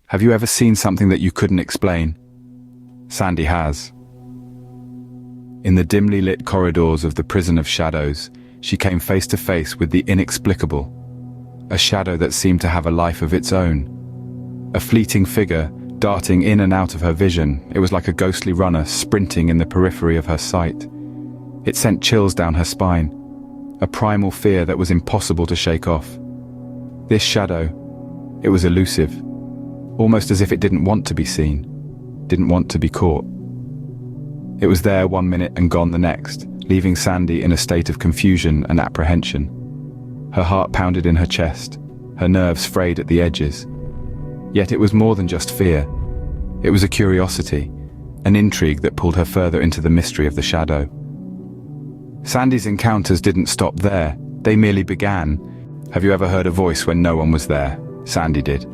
Have you ever seen something that you couldn't explain? Sandi has. In the dimly lit corridors of the prison of shadows, she came face to face with the inexplicable. A shadow that seemed to have a life of its own. A fleeting figure, darting in and out of her vision. It was like a ghostly runner sprinting in the periphery of her sight. It sent chills down her spine. A primal fear that was impossible to shake off. This shadow, it was elusive. Almost as if it didn't want to be seen, didn't want to be caught. It was there 1 minute and gone the next, leaving Sandi in a state of confusion and apprehension. Her heart pounded in her chest, her nerves frayed at the edges. Yet it was more than just fear. It was a curiosity, an intrigue that pulled her further into the mystery of the shadow. Sandi's encounters didn't stop there, they merely began. Have you ever heard a voice when no one was there? Sandi did.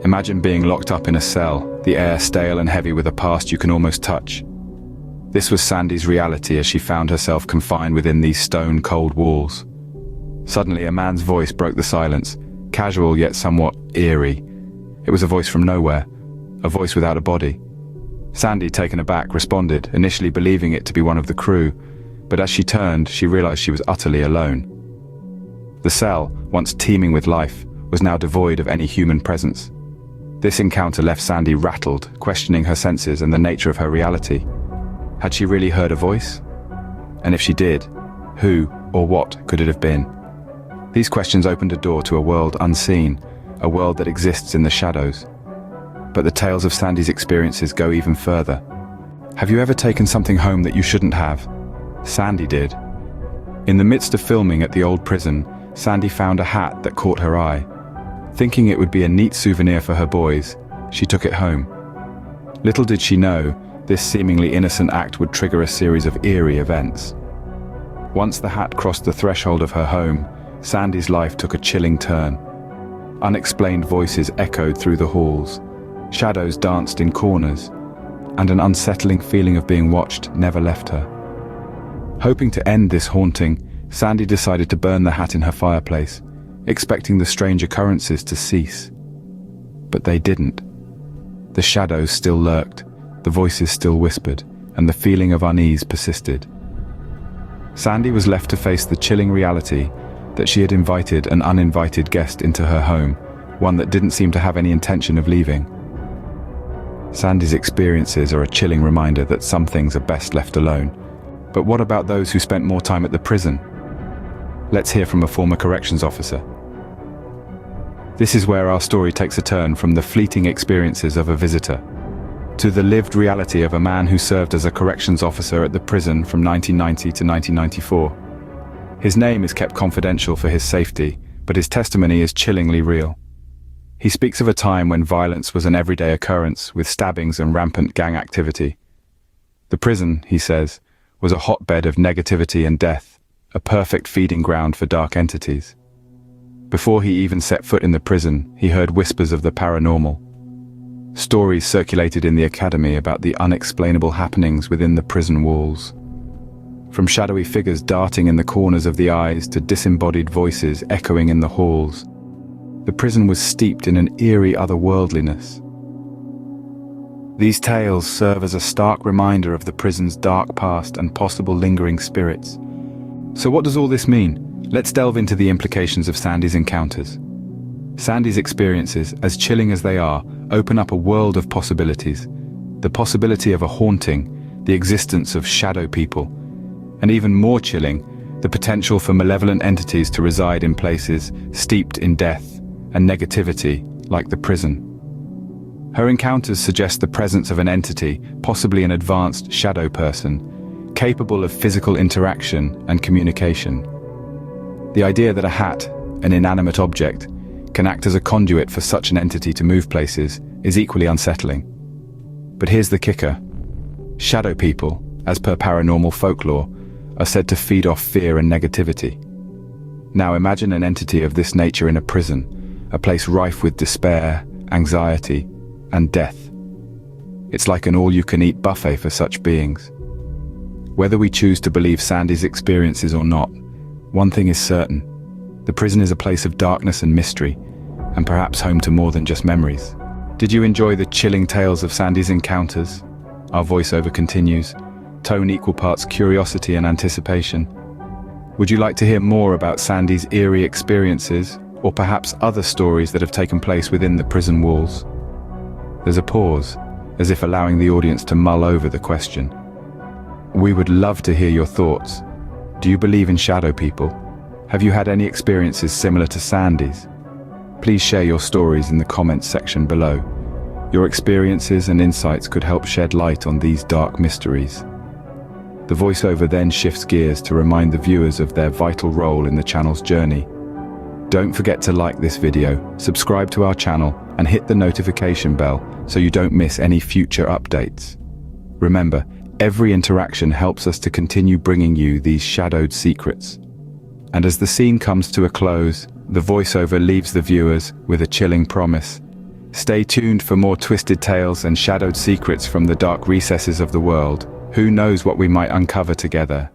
Imagine being locked up in a cell, the air stale and heavy with a past you can almost touch. This was Sandi's reality as she found herself confined within these stone-cold walls. Suddenly, a man's voice broke the silence, casual yet somewhat eerie. It was a voice from nowhere, a voice without a body. Sandi, taken aback, responded, initially believing it to be one of the crew, but as she turned, she realized she was utterly alone. The cell, once teeming with life, was now devoid of any human presence. This encounter left Sandi rattled, questioning her senses and the nature of her reality. Had she really heard a voice? And if she did, who or what could it have been? These questions opened a door to a world unseen, a world that exists in the shadows. But the tales of Sandi's experiences go even further. Have you ever taken something home that you shouldn't have? Sandi did. In the midst of filming at the old prison, Sandi found a hat that caught her eye. Thinking it would be a neat souvenir for her boys, she took it home. Little did she know, this seemingly innocent act would trigger a series of eerie events. Once the hat crossed the threshold of her home, Sandi's life took a chilling turn. Unexplained voices echoed through the halls, shadows danced in corners, and an unsettling feeling of being watched never left her. Hoping to end this haunting, Sandi decided to burn the hat in her fireplace, expecting the strange occurrences to cease. But they didn't. The shadows still lurked, the voices still whispered, and the feeling of unease persisted. Sandi was left to face the chilling reality that she had invited an uninvited guest into her home, one that didn't seem to have any intention of leaving. Sandi's experiences are a chilling reminder that some things are best left alone. But what about those who spent more time at the prison? Let's hear from a former corrections officer. This is where our story takes a turn from the fleeting experiences of a visitor to the lived reality of a man who served as a corrections officer at the prison from 1990 to 1994. His name is kept confidential for his safety, but his testimony is chillingly real. He speaks of a time when violence was an everyday occurrence, with stabbings and rampant gang activity. The prison, he says, was a hotbed of negativity and death, a perfect feeding ground for dark entities. Before he even set foot in the prison, he heard whispers of the paranormal. Stories circulated in the academy about the unexplainable happenings within the prison walls. From shadowy figures darting in the corners of the eyes to disembodied voices echoing in the halls, the prison was steeped in an eerie otherworldliness. These tales serve as a stark reminder of the prison's dark past and possible lingering spirits. So what does all this mean? Let's delve into the implications of Sandi's encounters. Sandi's experiences, as chilling as they are, open up a world of possibilities. The possibility of a haunting, the existence of shadow people, and even more chilling, the potential for malevolent entities to reside in places steeped in death and negativity, like the prison. Her encounters suggest the presence of an entity, possibly an advanced shadow person, capable of physical interaction and communication. The idea that a hat, an inanimate object, can act as a conduit for such an entity to move places is equally unsettling. But here's the kicker. Shadow people, as per paranormal folklore, are said to feed off fear and negativity. Now imagine an entity of this nature in a prison, a place rife with despair, anxiety, and death. It's like an all-you-can-eat buffet for such beings. Whether we choose to believe Sandi's experiences or not, one thing is certain. The prison is a place of darkness and mystery, and perhaps home to more than just memories. Did you enjoy the chilling tales of Sandi's encounters? Our voiceover continues, tone equal parts curiosity and anticipation. Would you like to hear more about Sandi's eerie experiences, or perhaps other stories that have taken place within the prison walls? There's a pause, as if allowing the audience to mull over the question. We would love to hear your thoughts. Do you believe in shadow people? Have you had any experiences similar to Sandi's? Please share your stories in the comments section below. Your experiences and insights could help shed light on these dark mysteries. The voiceover then shifts gears to remind the viewers of their vital role in the channel's journey. Don't forget to like this video, subscribe to our channel, and hit the notification bell so you don't miss any future updates. Remember, every interaction helps us to continue bringing you these shadowed secrets. And as the scene comes to a close, the voiceover leaves the viewers with a chilling promise. Stay tuned for more twisted tales and shadowed secrets from the dark recesses of the world. Who knows what we might uncover together?